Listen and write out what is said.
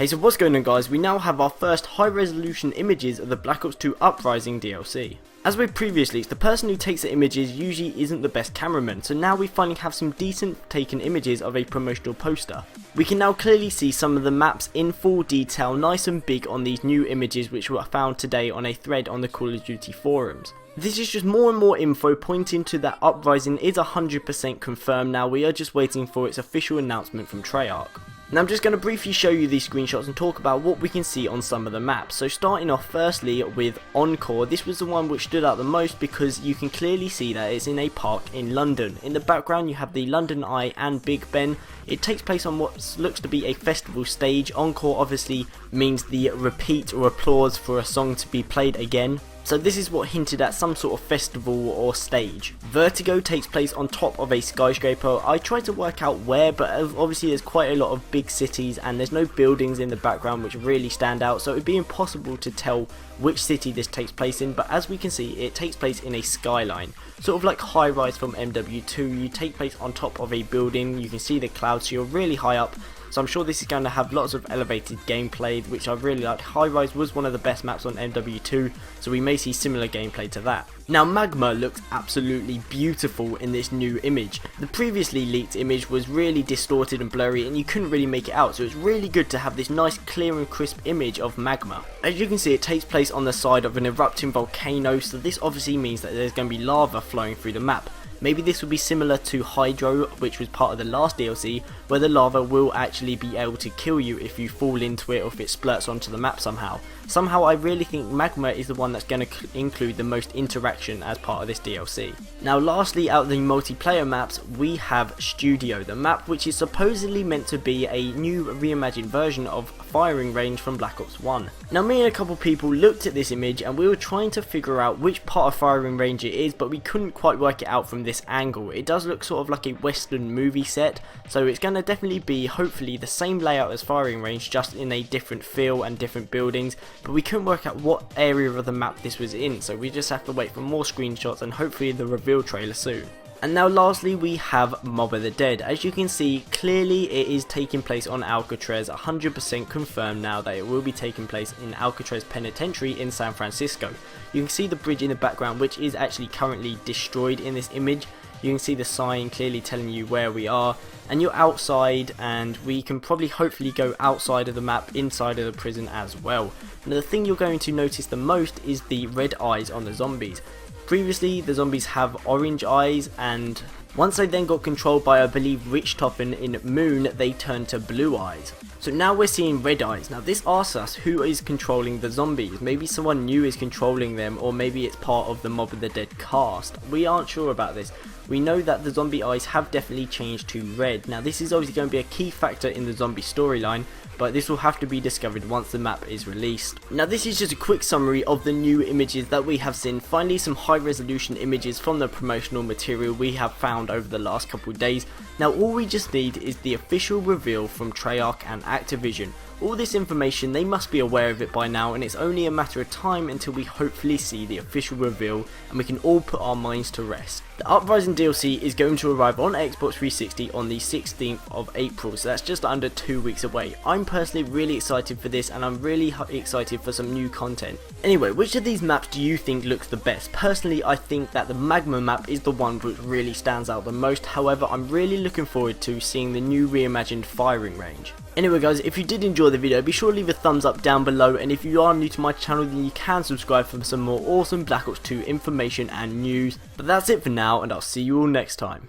Hey, so what's going on guys? We now have our first high resolution images of the Black Ops 2 Uprising DLC. As with previous leaks, the person who takes the images usually isn't the best cameraman, so now we finally have some decent taken images of a promotional poster. We can now clearly see some of the maps in full detail, nice and big on these new images which were found today on a thread on the Call of Duty forums. This is just more and more info pointing to that Uprising is 100% confirmed now. We are just waiting for its official announcement from Treyarch. Now I'm just going to briefly show you these screenshots and talk about what we can see on some of the maps. So starting off firstly with Encore, this was the one which stood out the most because you can clearly see that it's in a park in London. In the background you have the London Eye and Big Ben. It takes place on what looks to be a festival stage. Encore obviously means the repeat or applause for a song to be played again. So this is what hinted at some sort of festival or stage. Vertigo takes place on top of a skyscraper. I tried to work out where, but obviously there's quite a lot of big cities and there's no buildings in the background which really stand out, so it would be impossible to tell which city this takes place in, but as we can see it takes place in a skyline. Sort of like High Rise from MW2, you take place on top of a building, you can see the clouds, so you're really high up. So I'm sure this is going to have lots of elevated gameplay, which I really like. High Rise was one of the best maps on MW2, so we may see similar gameplay to that. Now Magma looks absolutely beautiful in this new image. The previously leaked image was really distorted and blurry and you couldn't really make it out, so it's really good to have this nice clear and crisp image of Magma. As you can see, it takes place on the side of an erupting volcano, so this obviously means that there's going to be lava flowing through the map. Maybe this will be similar to Hydro, which was part of the last DLC, where the lava will actually be able to kill you if you fall into it or if it splurts onto the map somehow. Somehow I really think Magma is the one that's going to include the most interaction as part of this DLC. Now lastly, out of the multiplayer maps, we have Studio, the map which is supposedly meant to be a new reimagined version of Firing Range from Black Ops 1. Now me and a couple people looked at this image and we were trying to figure out which part of Firing Range it is, but we couldn't quite work it out from this angle. It does look sort of like a western movie set, so it's going to definitely be hopefully the same layout as Firing Range, just in a different feel and different buildings, but we couldn't work out what area of the map this was in, so we just have to wait for more screenshots and hopefully the reveal trailer soon. And now lastly we have Mob of the Dead. As you can see, clearly it is taking place on Alcatraz, 100% confirmed now that it will be taking place in Alcatraz Penitentiary in San Francisco. You can see the bridge in the background which is actually currently destroyed in this image. You can see the sign clearly telling you where we are, and you're outside, and we can probably hopefully go outside of the map, inside of the prison as well. Now the thing you're going to notice the most is the red eyes on the zombies. Previously the zombies have orange eyes, and once they then got controlled by I believe Richthofen in Moon, they turned to blue eyes. So now we're seeing red eyes. Now this asks us who is controlling the zombies. Maybe someone new is controlling them, or maybe it's part of the Mob of the Dead cast. We aren't sure about this. We know that the zombie eyes have definitely changed to red. Now this is obviously going to be a key factor in the zombie storyline, but this will have to be discovered once the map is released. Now this is just a quick summary of the new images that we have seen. Finally some high resolution images from the promotional material we have found over the last couple of days. Now all we just need is the official reveal from Treyarch and Activision. All this information, they must be aware of it by now, and it's only a matter of time until we hopefully see the official reveal and we can all put our minds to rest. The Uprising DLC is going to arrive on Xbox 360 on the 16th of April, so that's just under 2 weeks away. I'm personally really excited for this, and I'm really excited for some new content. Anyway, which of these maps do you think looks the best? Personally, I think that the Magma map is the one which really stands out the most. However, I'm really looking forward to seeing the new reimagined Firing Range. Anyway guys, if you did enjoy the video, be sure to leave a thumbs up down below, and if you are new to my channel then you can subscribe for some more awesome Black Ops 2 information and news. But that's it for now, and I'll see you all next time.